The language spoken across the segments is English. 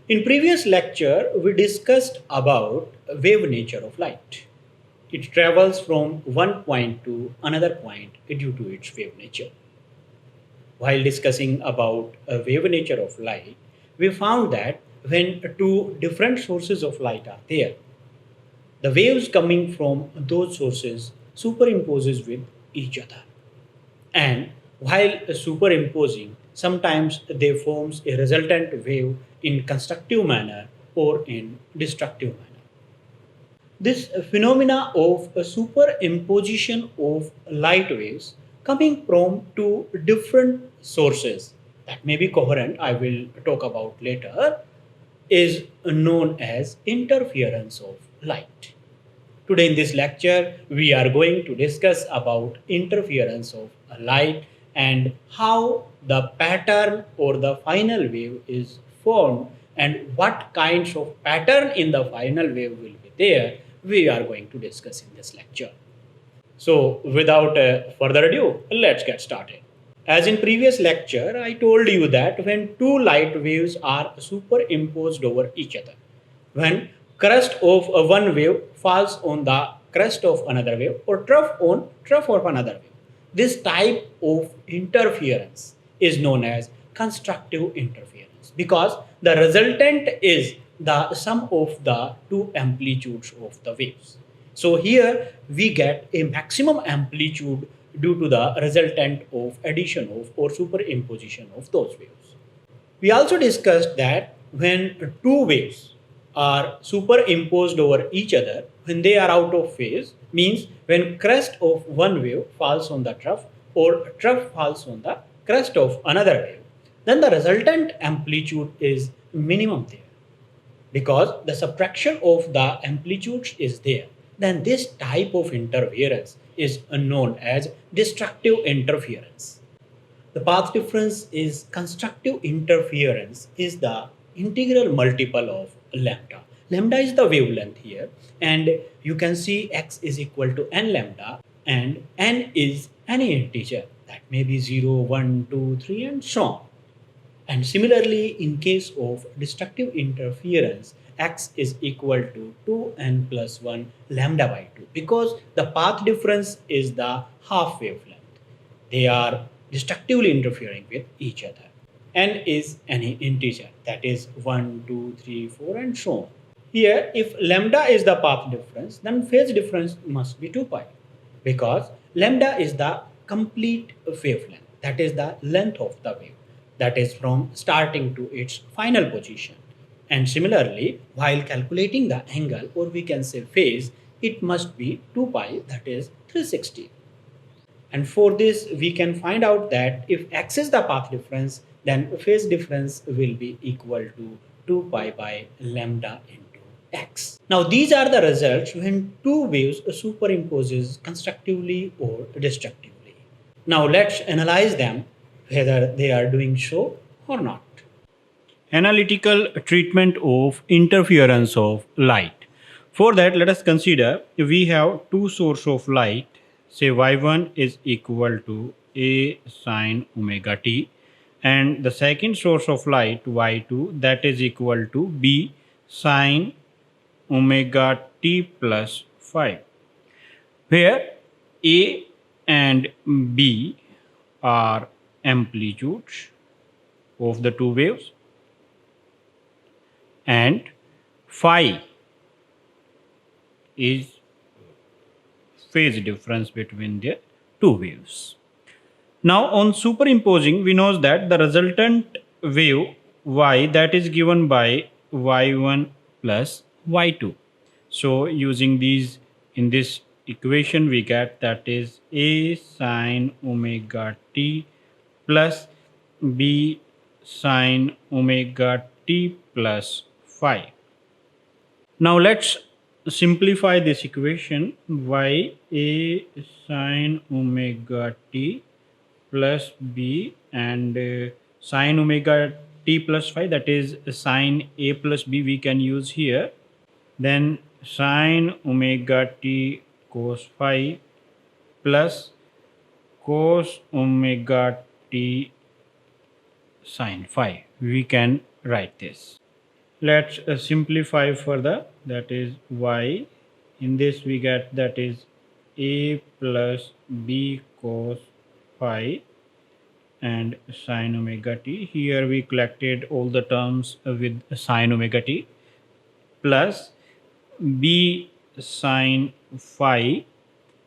In previous lecture, we discussed about wave nature of light. It travels from one point to another point due to its wave nature. While discussing about a wave nature of light, we found that when two different sources of light are there, the waves coming from those sources superimposes with each other. And while superimposing, sometimes they forms a resultant wave in constructive manner or in destructive manner. This phenomena of a superimposition of light waves coming from two different sources that may be coherent, I will talk about later, is known as interference of light. Today in this lecture, we are going to discuss about interference of light and how the pattern or the final wave is formed and what kinds of pattern in the final wave will be there, we are going to discuss in this lecture. So without further ado, let's get started. As in previous lecture, I told you that when two light waves are superimposed over each other, when crest of one wave falls on the crest of another wave or trough of another wave, this type of interference is known as constructive interference because the resultant is the sum of the two amplitudes of the waves. So here we get a maximum amplitude due to the resultant of addition of or superimposition of those waves. We also discussed that when two waves are superimposed over each other, when they are out of phase, means when crest of one wave falls on the trough or trough falls on the crest of another wave, then the resultant amplitude is minimum there because the subtraction of the amplitudes is there, then this type of interference is known as destructive interference. The path difference is constructive interference is the integral multiple of lambda. Lambda is the wavelength here, and you can see x is equal to n lambda, and n is any integer that may be 0, 1, 2, 3, and so on. And similarly, in case of destructive interference, x is equal to 2n plus 1 lambda by 2 because the path difference is the half wavelength. They are destructively interfering with each other. N is any integer that is 1, 2, 3, 4, and so on. Here, if lambda is the path difference, then phase difference must be 2 pi because lambda is the complete wavelength, that is the length of the wave, that is from starting to its final position. And similarly, while calculating the angle or we can say phase, it must be 2 pi, that is 360. And for this, we can find out that if x is the path difference, then phase difference will be equal to 2 pi by lambda into x. Now, these are the results when two waves superimposes constructively or destructively. Now, let's analyze them whether they are doing so or not. Analytical treatment of interference of light. For that, let us consider we have two sources of light. Say y1 is equal to a sine omega t, and the second source of light y2 that is equal to b sine omega t plus 5, where a and b are amplitudes of the two waves and phi is phase difference between the two waves. Now on superimposing, we know that the resultant wave y that is given by y1 plus y2. So using these in this equation we get that is a sine omega t plus b sine omega t plus phi. Now let's simplify this equation y a sine omega t plus b and sine omega t plus phi, that is sine a plus b we can use here, then sine omega t cos phi plus cos omega t sine phi, we can write this. Let's simplify further. That is y. In this we get that is a plus b cos phi and sine omega t. Here we collected all the terms with sine omega t plus b sine phi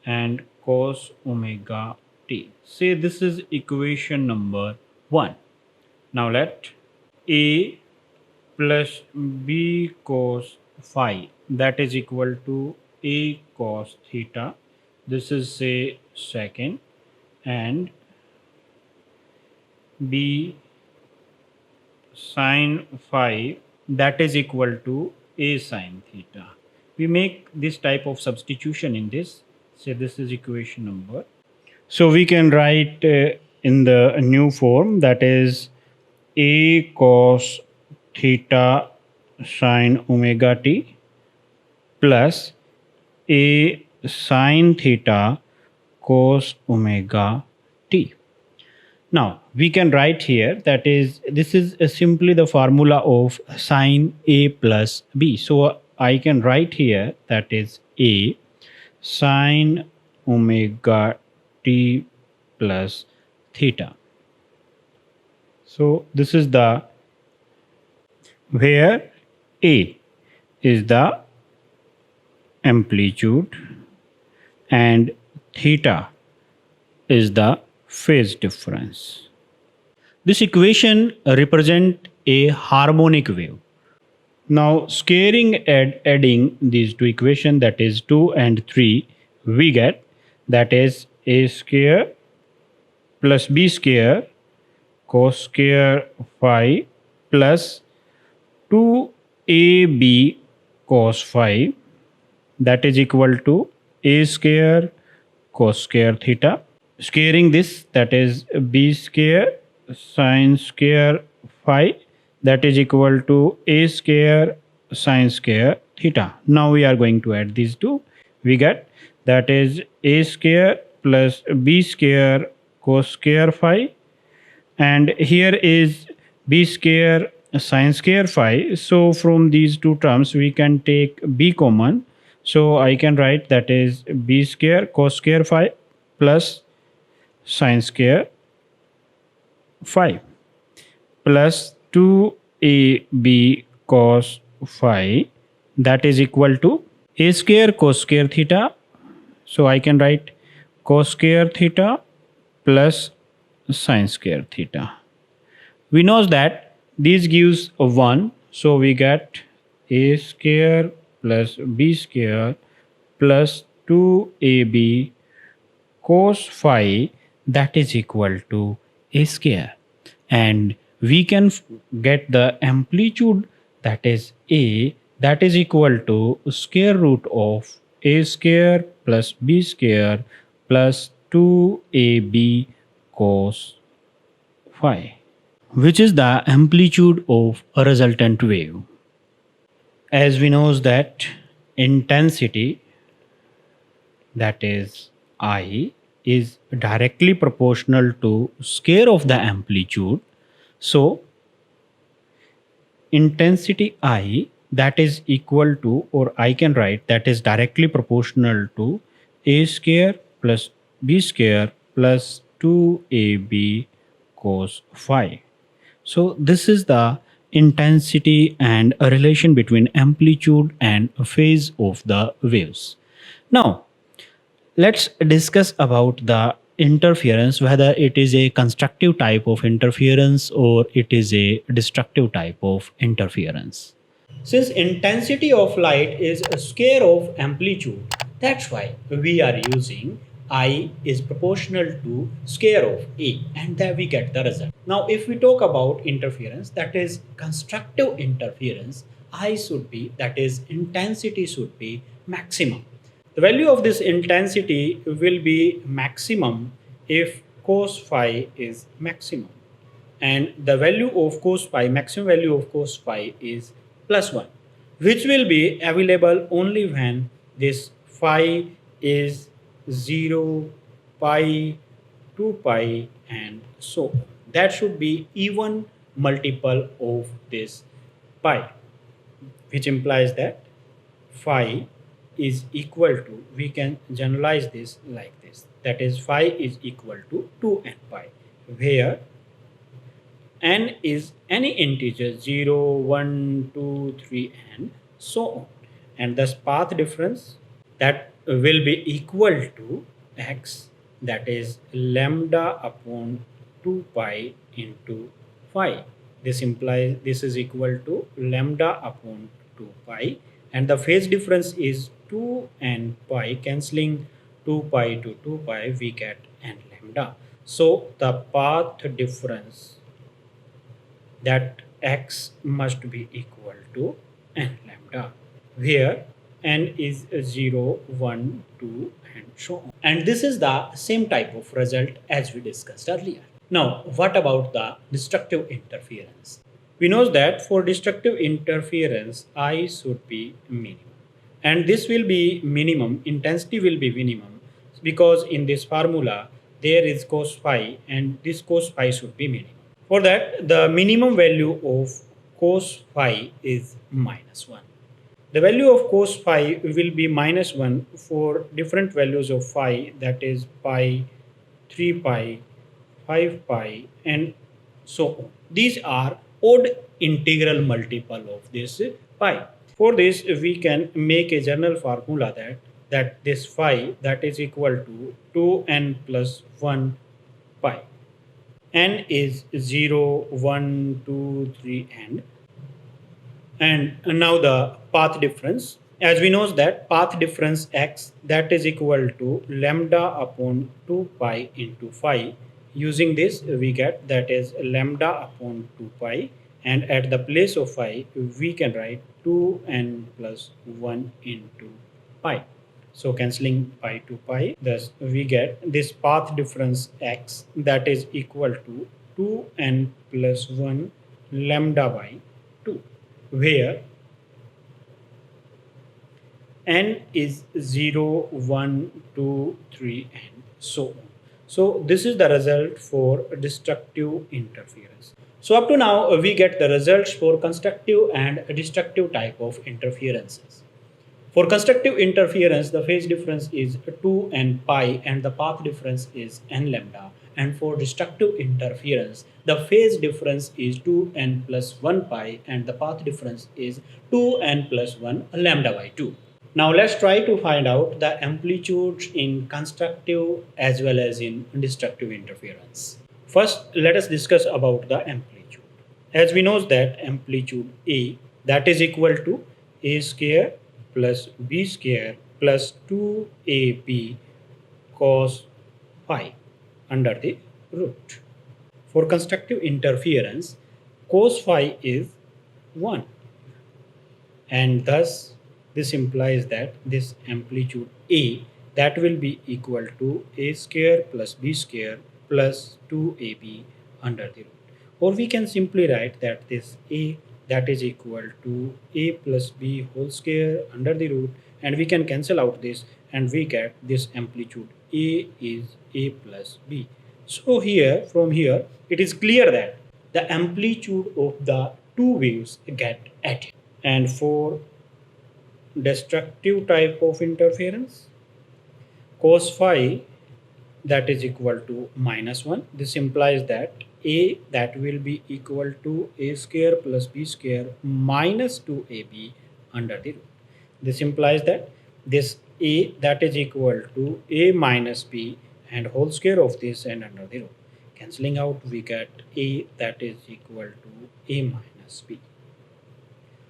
and cos omega t. Say this is equation number 1. Now let a plus b cos phi, that is equal to a cos theta. This is say second, and b sine phi, that is equal to a sine theta. We make this type of substitution in this. Say this is equation number. So we can write in the new form, that is a cos theta sine omega t plus a sine theta cos omega t. Now we can write here, that is this is simply the formula of sine a plus b. So I can write here, that is a sine omega t plus theta. So this is the where a is the amplitude and theta is the phase difference. This equation represent a harmonic wave. Now scaling and adding these two equations, that is 2 and 3, we get that is a square plus b square cos square phi plus 2ab cos phi, that is equal to a square cos square theta. Squaring this, that is b square sine square phi, that is equal to a square sine square theta. Now we are going to add these two. We get that is a square plus b square cos square phi, and here is b square sine square phi. So from these two terms we can take b common. So I can write that is b square cos square phi plus sine square phi plus 2ab cos phi, that is equal to a square cos square theta. So I can write cos square theta plus sine square theta. We know that this gives a 1, so we get a square plus b square plus 2ab cos phi, that is equal to a square, and we can get the amplitude, that is a, that is equal to square root of a square plus b square plus 2ab cos phi, which is the amplitude of a resultant wave. As we know that intensity, that is I, is directly proportional to square of the amplitude. So intensity I, that is equal to, or I can write that is directly proportional to a square plus b square plus 2ab cos phi. So this is the intensity and a relation between amplitude and phase of the waves. Now let's discuss about the interference, whether it is a constructive type of interference or it is a destructive type of interference. Since intensity of light is a square of amplitude, that's why we are using I is proportional to square of A, and there we get the result. Now if we talk about interference, that is constructive interference, I should be, that is intensity should be maximum. The value of this intensity will be maximum if cos phi is maximum, and the value of cos phi, maximum value of cos phi is plus 1, which will be available only when this phi is 0, pi, 2 pi, and so on. That should be even multiple of this pi. which implies that phi is equal to, we can generalize this like this, that is phi is equal to 2n pi, where n is any integer 0, 1, 2, 3, and so on. And thus path difference that will be equal to x, that is lambda upon 2 pi into phi. This implies this is equal to lambda upon 2 pi, and the phase difference is 2 and pi, cancelling 2 pi to 2 pi, we get n lambda. So the path difference, that x must be equal to n lambda, where n is 0, 1, 2, and so on. And this is the same type of result as we discussed earlier. Now, what about the destructive interference? We know that for destructive interference, I should be minimum. And this will be minimum, intensity will be minimum, because in this formula, there is cos phi, and this cos phi should be minimum. For that, the minimum value of cos phi is -1. The value of cos phi will be -1 for different values of phi, that is pi, 3 pi, 5 pi, and so on. These are odd integral multiple of this pi. For this, we can make a general formula that this phi, that is equal to 2n plus 1 pi. N is 0, 1, 2, 3, and now the path difference. As we know that path difference x, that is equal to lambda upon 2 pi into phi. Using this, we get that is lambda upon 2 pi, and at the place of phi, we can write 2n plus 1 into pi. So cancelling pi to pi, thus we get this path difference x, that is equal to 2n plus 1 lambda by 2, where n is 0, 1, 2, 3, and so on. So this is the result for destructive interference. So up to now, we get the results for constructive and destructive type of interferences. For constructive interference, the phase difference is 2 n pi and the path difference is n lambda. And for destructive interference, the phase difference is 2n plus 1 pi and the path difference is 2n plus 1 lambda by 2. Now let's try to find out the amplitudes in constructive as well as in destructive interference. First, let us discuss about the amplitude. As we know that amplitude A, that is equal to A square plus B square plus 2AB cos phi under the root. For constructive interference, cos phi is 1, and thus this implies that this amplitude A, that will be equal to A square plus B square plus 2AB under the root. Or we can simply write that this A, that is equal to A plus B whole square under the root, and we can cancel out this and we get this amplitude A is A plus B. So here, from here, it is clear that the amplitude of the two waves get added. And for destructive type of interference, cos phi, that is equal to -1. This implies that A, that will be equal to A square plus B square minus 2AB under the root. This implies that this A, that is equal to A minus B and whole square of this and under the root. Cancelling out, we get A, that is equal to A minus B.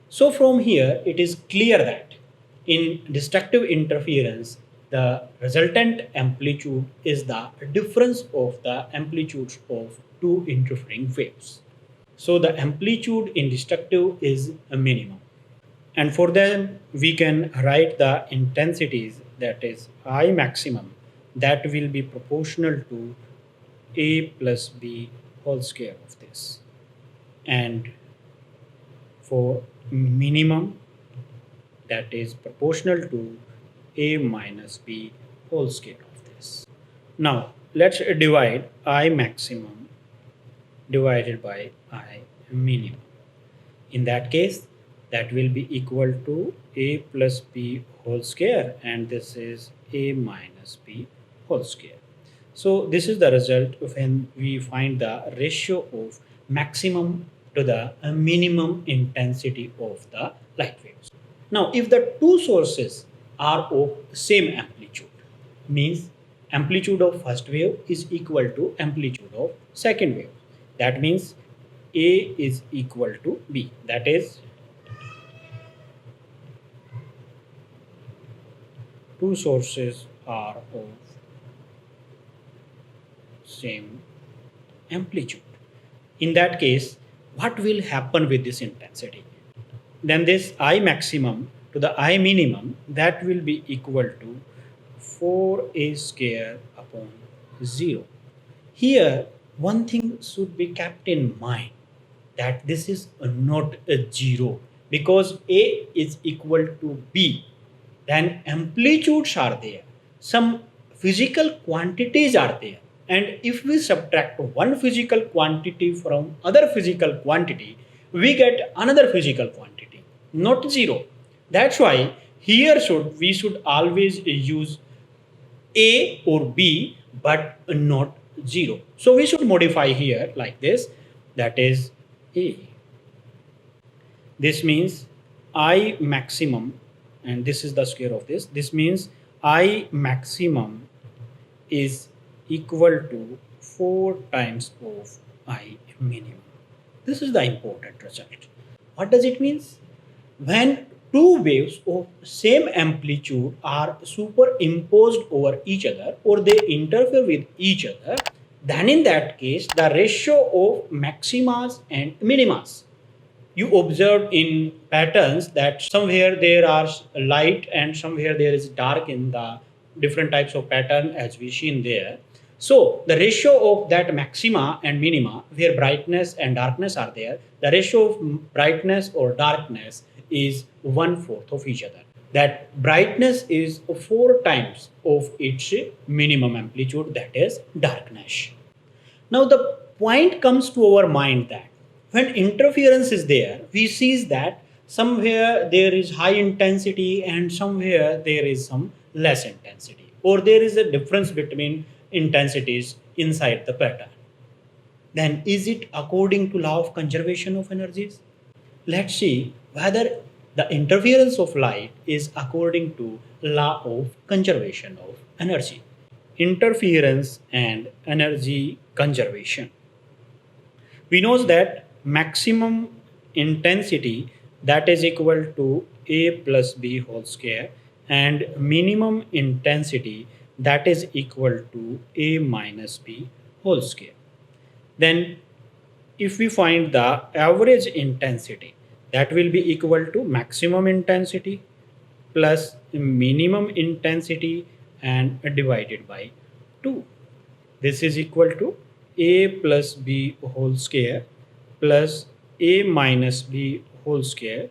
So from here, it is clear that in destructive interference, the resultant amplitude is the difference of the amplitudes of two interfering waves. So the amplitude in destructive is a minimum. And for them, we can write the intensities, that is I maximum, that will be proportional to A plus B whole square of this. And for minimum, that is proportional to A minus B whole square of this. Now let's divide I maximum divided by I minimum. In that case, that will be equal to a plus b whole square, and this is a minus b whole square. So this is the result when we find the ratio of maximum to the minimum intensity of the light waves. Now, if the two sources are of same amplitude, means amplitude of first wave is equal to amplitude of second wave. That means A is equal to B. That is, two sources are of same amplitude. In that case, what will happen with this intensity? Then this I maximum to the I minimum, that will be equal to 4a square upon 0. Here, one thing should be kept in mind, that this is not a 0, because A is equal to B. Then amplitudes are there, some physical quantities are there, and if we subtract one physical quantity from other physical quantity, we get another physical quantity, not 0. That's why here we should always use A or B, but not 0. So we should modify here like this, that is A. This means I maximum, and this is the square of this. This means I maximum is equal to 4 times of I minimum. This is the important result. What does it mean? When two waves of same amplitude are superimposed over each other, or they interfere with each other, then in that case the ratio of maximas and minimas, you observed in patterns that somewhere there are light and somewhere there is dark in the different types of pattern as we seen there. So the ratio of that maxima and minima, where brightness and darkness are there, the ratio of brightness or darkness is 1/4 of each other. That brightness is 4 times of its minimum amplitude, that is darkness. Now the point comes to our mind that when interference is there, we see that somewhere there is high intensity and somewhere there is some less intensity, or there is a difference between intensities inside the pattern. Then is it according to law of conservation of energies? Let's see whether the interference of light is according to law of conservation of energy. Interference and energy conservation. We know that maximum intensity, that is equal to A plus B whole square, and minimum intensity, that is equal to A minus B whole square. Then if we find the average intensity, that will be equal to maximum intensity plus minimum intensity and divided by 2. This is equal to A plus B whole square plus A minus B whole square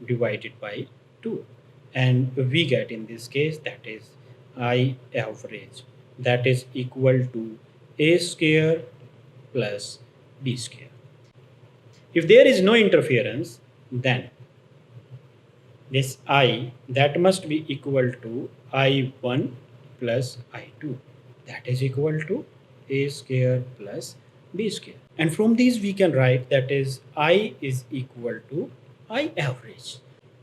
divided by 2. And we get in this case, that is I average, that is equal to A square plus B square. If there is no interference, then this I, that must be equal to I1 plus I2, that is equal to A square plus B square. And from these we can write, that is I is equal to I average.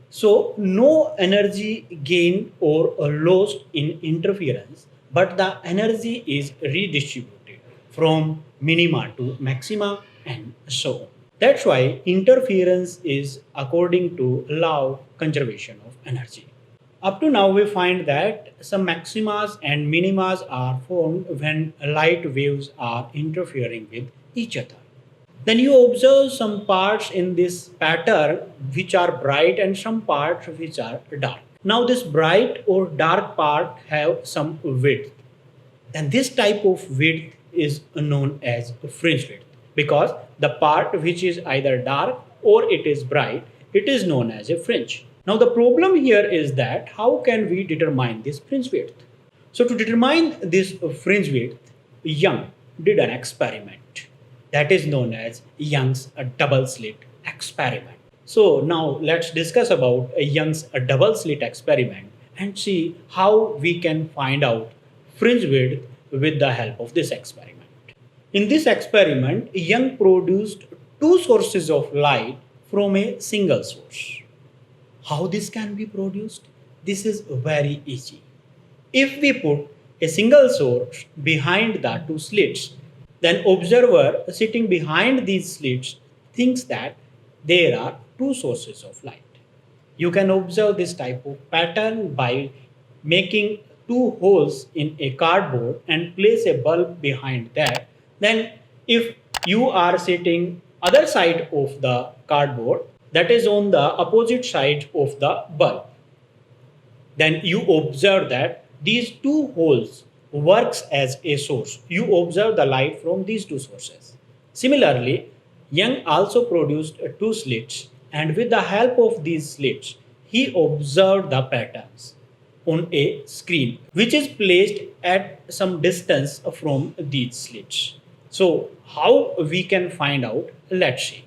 So no energy gained or lost in interference, but the energy is redistributed from minima to maxima and so on. That's why interference is according to law of conservation of energy. Up to now, we find that some maximas and minimas are formed when light waves are interfering with each other. Then you observe some parts in this pattern which are bright and some parts which are dark. Now this bright or dark part have some width. And this type of width is known as fringe width, because the part which is either dark or it is bright, it is known as a fringe. Now the problem here is that how can we determine this fringe width? So to determine this fringe width, Young did an experiment that is known as Young's double slit experiment. So now let's discuss about Young's double slit experiment and see how we can find out fringe width with the help of this experiment. In this experiment, Young produced two sources of light from a single source. How this can be produced? This is very easy. If we put a single source behind the two slits, then observer sitting behind these slits thinks that there are two sources of light. You can observe this type of pattern by making two holes in a cardboard and place a bulb behind that. Then if you are sitting other side of the cardboard, that is on the opposite side of the bulb, then you observe that these two holes works as a source. You observe the light from these two sources. Similarly, Young also produced two slits, and with the help of these slits, he observed the patterns on a screen which is placed at some distance from these slits. So how we can find out? Let's see.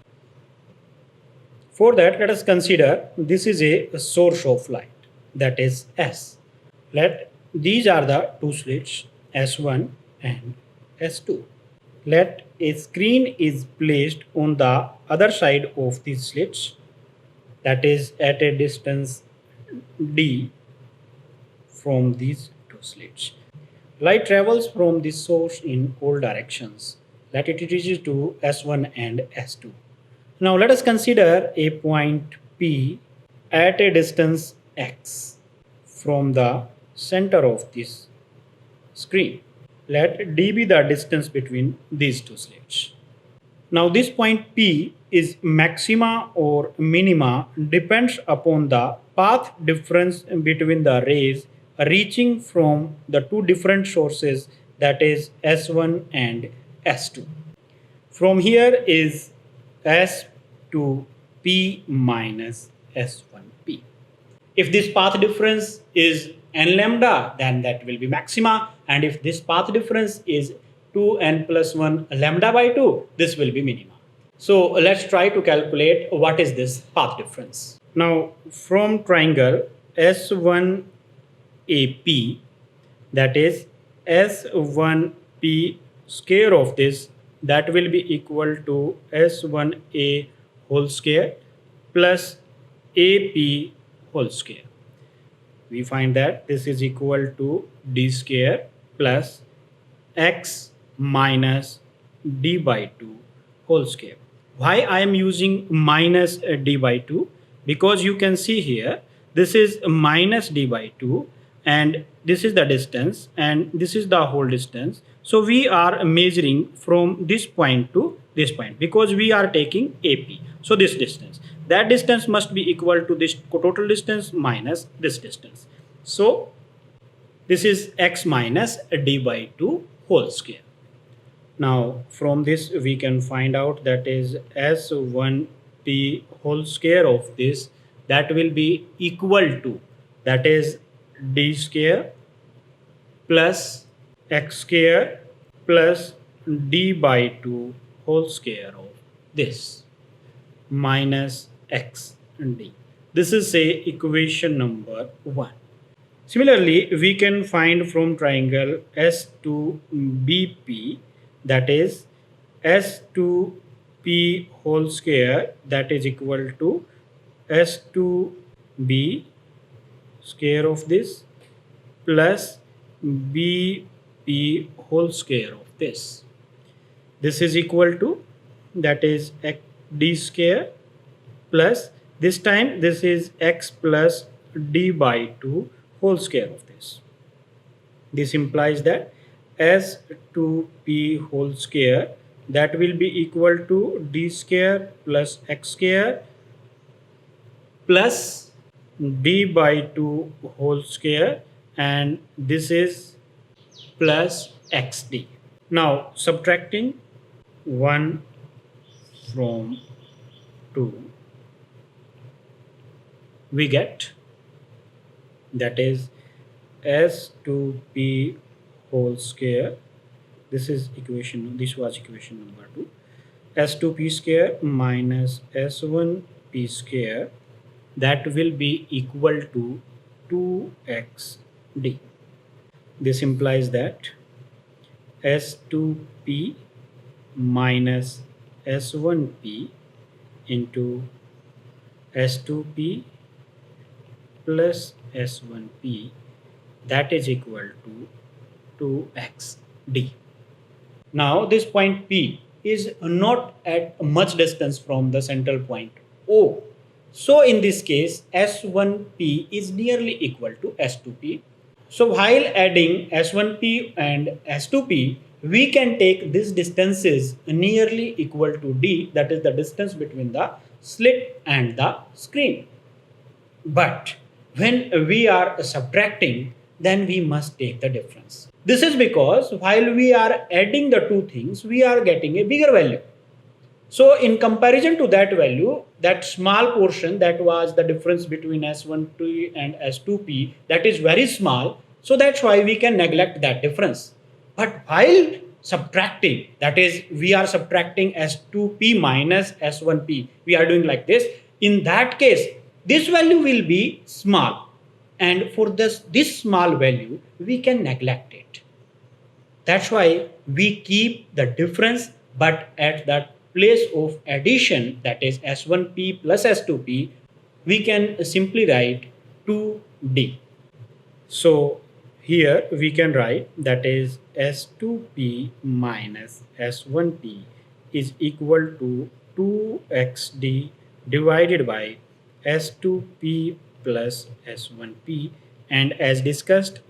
For that, let us consider this is a source of light, that is S. Let these are the two slits S1 and S2. Let a screen is placed on the other side of these slits, that is at a distance D from these two slits. Light travels from this source in all directions. Let it reaches to S1 and S2. Now let us consider a point P at a distance x from the center of this screen. Let d be the distance between these two slits. Now this point P is maxima or minima depends upon the path difference between the rays reaching from the two different sources, that is S1 and S2. From here is S to P minus S1P. If this path difference is n lambda, then that will be maxima. And if this path difference is 2n plus 1 lambda by 2, this will be minima. So let's try to calculate what is this path difference. Now from triangle S1AP, that is S1P square of this, that will be equal to S1A whole square plus AP whole square. We find that this is equal to D square plus X minus D by 2 whole square. Why I am using minus D by 2? Because you can see here, this is minus D by 2 and this is the distance and this is the whole distance. So we are measuring from this point to this point because we are taking AP. So this distance, that distance must be equal to this total distance minus this distance. So this is X minus D by 2 whole square. Now from this we can find out that is S1P whole square of this, that will be equal to, that is D square plus X square plus D by 2 whole square of this minus X and D. This is say equation number 1. Similarly, we can find from triangle S2BP, that is S2P whole square, that is equal to S2B square of this plus BP whole square of this. This is equal to, that is D square plus this time this is X plus D by 2 whole square of this. This implies that S2P whole square, that will be equal to D square plus X square plus D by 2 whole square, and this is plus XD. Now subtracting 1 from 2, we get, that is S2P whole square, this is equation, this was equation number 2, S2P square minus S1P p square, that will be equal to 2xd. This implies that s2p minus s1p into s2p plus s1p, that is equal to 2xd. Now this point P is not at much distance from the central point O. So in this case S1P is nearly equal to S2P. So while adding S1P and S2P, we can take these distances nearly equal to D, that is the distance between the slit and the screen. But when we are subtracting, then we must take the difference. This is because while we are adding the two things, we are getting a bigger value. So in comparison to that value, that small portion that was the difference between S1P and S2P, that is very small. So that's why we can neglect that difference. But while subtracting, that is we are subtracting S2P minus S1P, we are doing like this. In that case, this value will be small. And for this small value, we can neglect it. That's why we keep the difference, but at the place of addition, that is S1P plus S2P, we can simply write 2D. So here we can write that is S2P minus S1P is equal to 2xd divided by S2P plus S1P, and as discussed,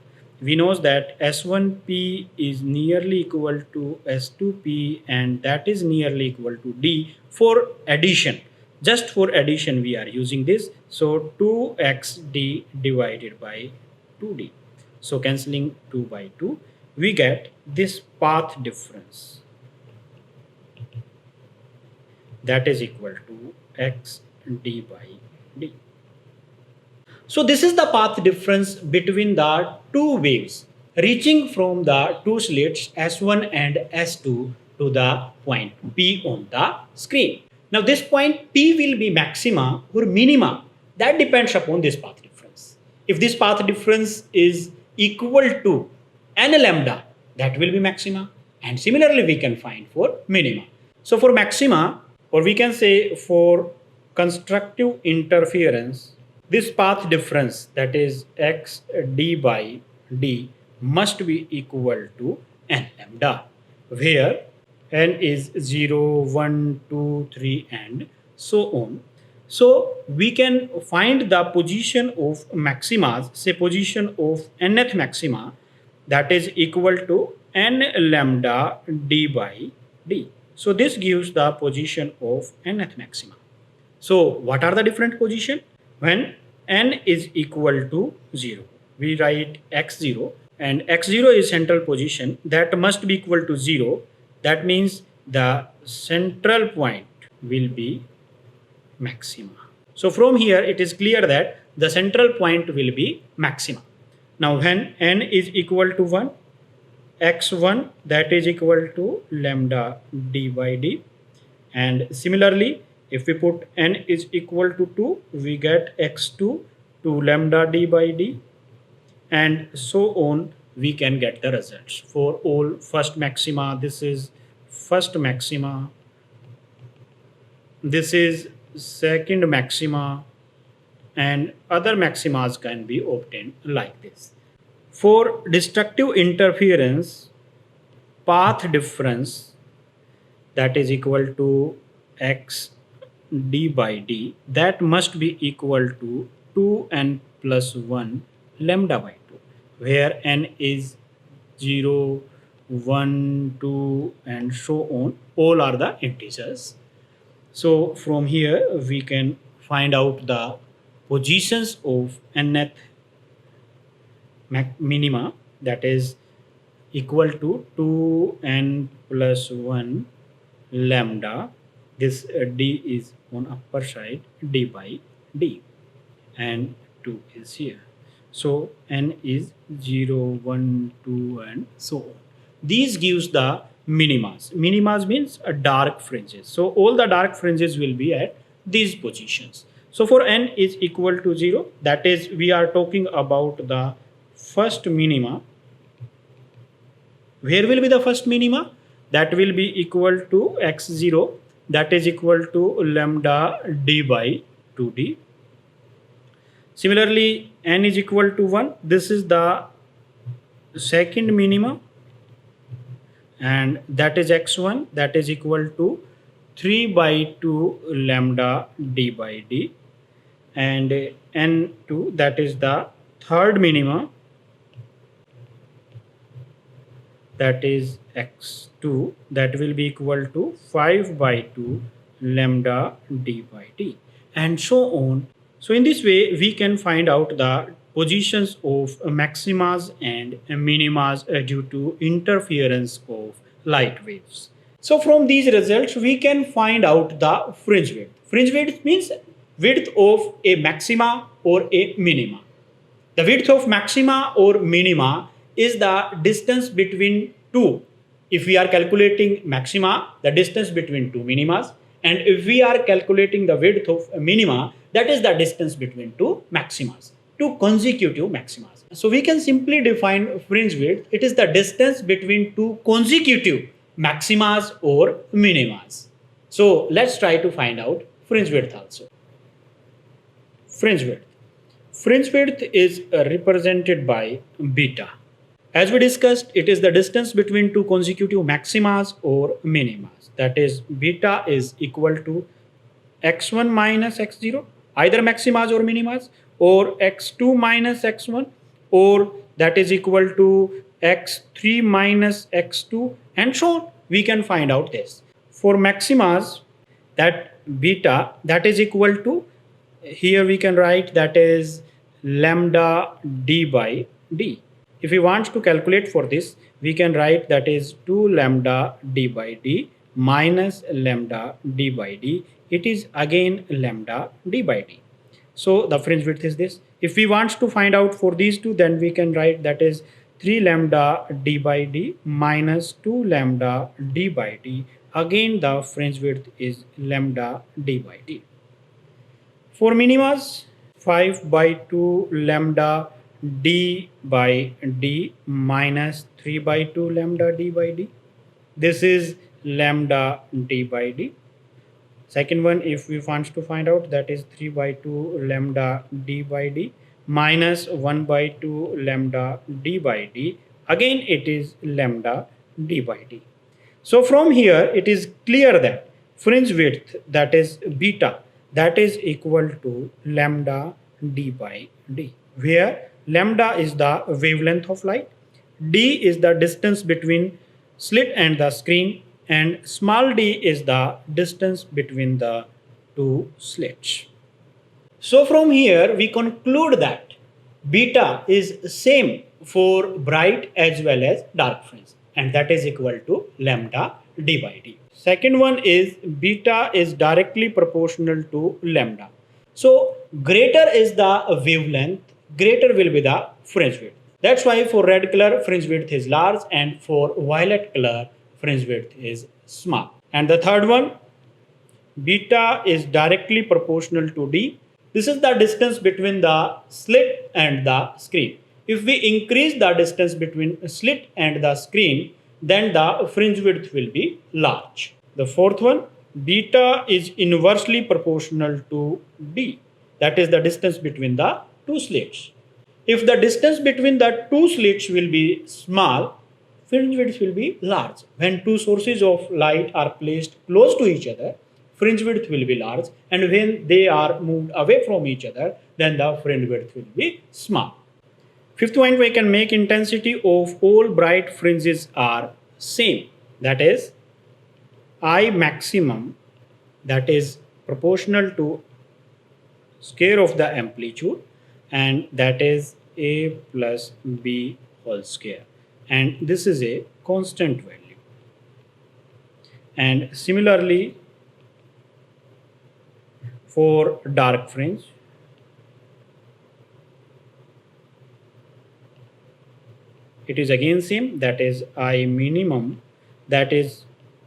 we know that S1P is nearly equal to S2P and that is nearly equal to D for addition. Just for addition we are using this. So 2xd divided by 2D. So cancelling 2 by 2, we get this path difference, that is equal to xd by d. So this is the path difference between the two waves reaching from the two slits S1 and S2 to the point P on the screen. Now this point P will be maxima or minima, that depends upon this path difference. If this path difference is equal to n lambda, that will be maxima, and similarly we can find for minima. So for maxima, or we can say for constructive interference, this path difference, that is x d by d, must be equal to n lambda, where n is 0, 1, 2, 3 and so on. So we can find the position of maximas, say position of nth maxima, that is equal to n lambda d by d. So this gives the position of nth maxima. So what are the different position? When n is equal to 0, we write x0, and x0 is central position, that must be equal to 0. That means the central point will be maxima. So from here it is clear that the central point will be maxima. Now when n is equal to 1, x1 that is equal to lambda d by d, and similarly if we put n is equal to 2, we get x2 to lambda d by d, and so on. We can get the results for all first maxima. This is first maxima, this is second maxima, and other maximas can be obtained like this. For destructive interference, path difference, that is equal to x d by d, that must be equal to 2n plus 1 lambda by 2, where n is 0, 1, 2 and so on, all are the integers. So from here we can find out the positions of nth minima, that is equal to 2n plus 1 lambda, this d is on upper side, d by d, and 2 is here. So n is 0, 1, 2 and so on. These gives the minimas. Minimas means a dark fringes. So all the dark fringes will be at these positions. So for n is equal to 0, that is we are talking about the first minima. Where will be the first minima? That will be equal to x0, that is equal to lambda d by 2d. Similarly, n is equal to 1. This is the second minima, and that is x1, that is equal to 3 by 2 lambda d by d. And n2, that is the third minima, that is x2, that will be equal to 5 by 2 lambda d by d, and so on. So in this way we can find out the positions of maximas and minimas due to interference of light waves. So from these results we can find out the fringe width. Fringe width means width of a maxima or a minima. The width of maxima or minima is the distance between two. If we are calculating maxima, the distance between two minimas, and if we are calculating the width of a minima, that is the distance between two maximas, two consecutive maximas. So we can simply define fringe width. It is the distance between two consecutive maximas or minimas. So let's try to find out fringe width also. Fringe width. Fringe width is represented by beta. As we discussed, it is the distance between two consecutive maximas or minimas. That is, beta is equal to x1 minus x0, either maximas or minimas, or x2 minus x1, or that is equal to x3 minus x2, and so on. We can find out this. For maximas, that beta, that is equal to, here we can write, that is lambda d by d. If we want to calculate for this, we can write that is 2 lambda d by d minus lambda d by d. It is again lambda d by d. So the fringe width is this. If we want to find out for these two, then we can write that is 3 lambda d by d minus 2 lambda d by d. Again the fringe width is lambda d by d. For minimas, 5 by 2 lambda d by d minus 3 by 2 lambda d by d. This is lambda d by d. Second one, if we want to find out, that is 3 by 2 lambda d by d minus 1 by 2 lambda d by d. Again it is lambda d by d. So from here it is clear that fringe width, that is beta, that is equal to lambda d by d, where lambda is the wavelength of light, d is the distance between slit and the screen, and small d is the distance between the two slits. So from here we conclude that beta is same for bright as well as dark fringe, and that is equal to lambda d by d. Second one is beta is directly proportional to lambda. So greater is the wavelength, greater will be the fringe width. That's why for red color fringe width is large, and for violet color fringe width is small. And the third one, beta is directly proportional to d. This is the distance between the slit and the screen. If we increase the distance between slit and the screen, then the fringe width will be large. The fourth one, beta is inversely proportional to d. That is the distance between the two slits. If the distance between the two slits will be small, fringe width will be large. When two sources of light are placed close to each other, fringe width will be large, and when they are moved away from each other, then the fringe width will be small. Fifth point, we can make intensity of all bright fringes are same. That is, I maximum, that is proportional to square of the amplitude, and that is a plus b whole square, and this is a constant value. And similarly for dark fringe, it is again same, that is I minimum, that is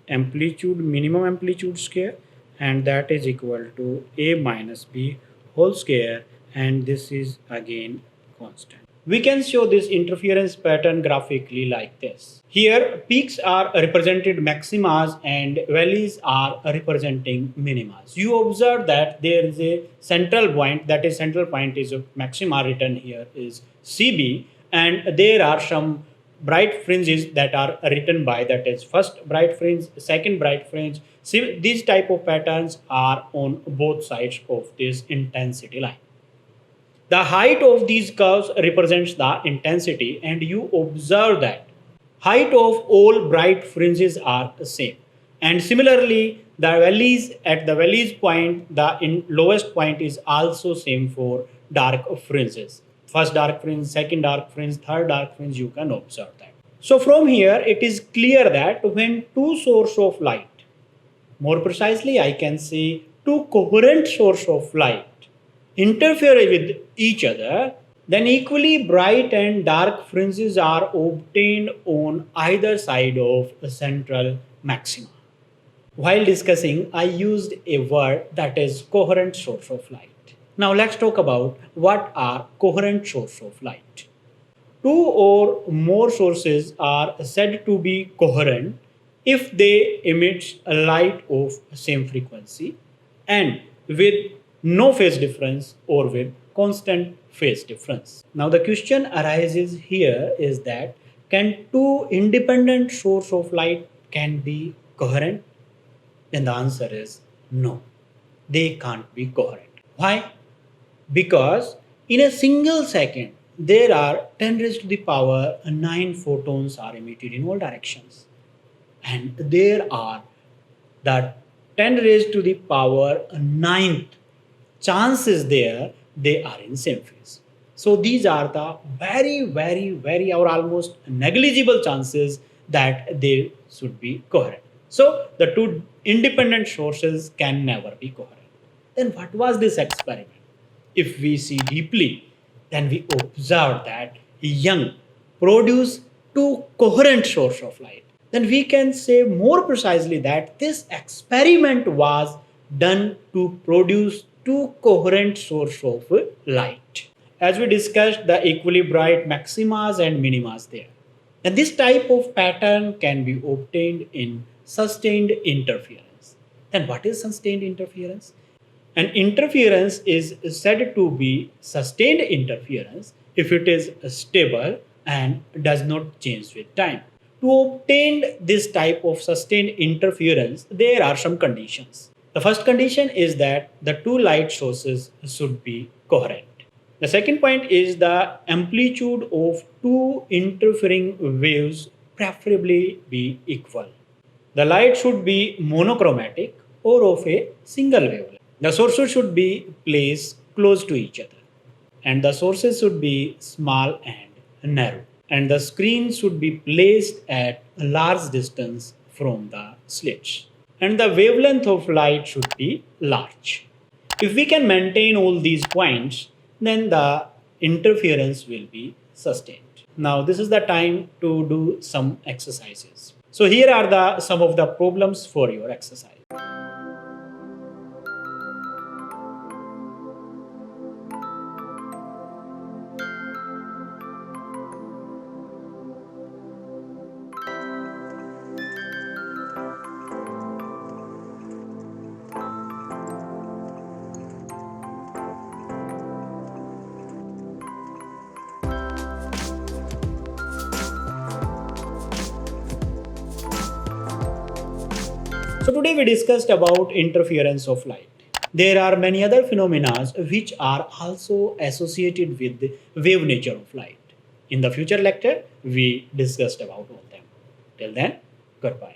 amplitude, minimum amplitude square, and that is equal to a minus b whole square, and this is again constant. We can show this interference pattern graphically like this. Here, peaks are represented maximas and valleys are representing minimas. You observe that there is a central point, that is central point is a maxima written here is CB, and there are some bright fringes that are written by, that is first bright fringe, second bright fringe. See, these type of patterns are on both sides of this intensity line. The height of these curves represents the intensity, and you observe that height of all bright fringes are the same. And similarly, the valleys at the valleys point, the lowest point is also same for dark fringes. First dark fringe, second dark fringe, third dark fringe, you can observe that. So from here, it is clear that when two sources of light, more precisely, I can say two coherent sources of light interfere with each other, then equally bright and dark fringes are obtained on either side of a central maxima. While discussing, I used a word that is coherent source of light. Now let's talk about what are coherent sources of light. Two or more sources are said to be coherent if they emit a light of same frequency and with no phase difference or with constant phase difference. Now the question arises here is that can two independent sources of light can be coherent? Then the answer is no. They can't be coherent. Why? Because in a single second there are 10 raised to the power 9 photons are emitted in all directions. And there are the 10 raised to the power 9th chances there they are in same phase. So these are the very or almost negligible chances that they should be coherent. So the two independent sources can never be coherent. Then what was this experiment? If we see deeply, then we observe that Young produced two coherent sources of light. Then we can say more precisely that this experiment was done to produce two coherent sources of light. As we discussed, the equally bright maximas and minimas there. And this type of pattern can be obtained in sustained interference. Then what is sustained interference? An interference is said to be sustained interference if it is stable and does not change with time. To obtain this type of sustained interference, there are some conditions. The first condition is that the two light sources should be coherent. The second point is the amplitude of two interfering waves preferably be equal. The light should be monochromatic or of a single wavelength. The sources should be placed close to each other, and the sources should be small and narrow, and the screen should be placed at a large distance from the slits, and the wavelength of light should be large. If we can maintain all these points, then the interference will be sustained. Now this is the time to do some exercises. So here are some of the problems for your exercise. So today we discussed about interference of light. There are many other phenomena which are also associated with the wave nature of light. In the future lecture, we discussed about all them. Till then, goodbye.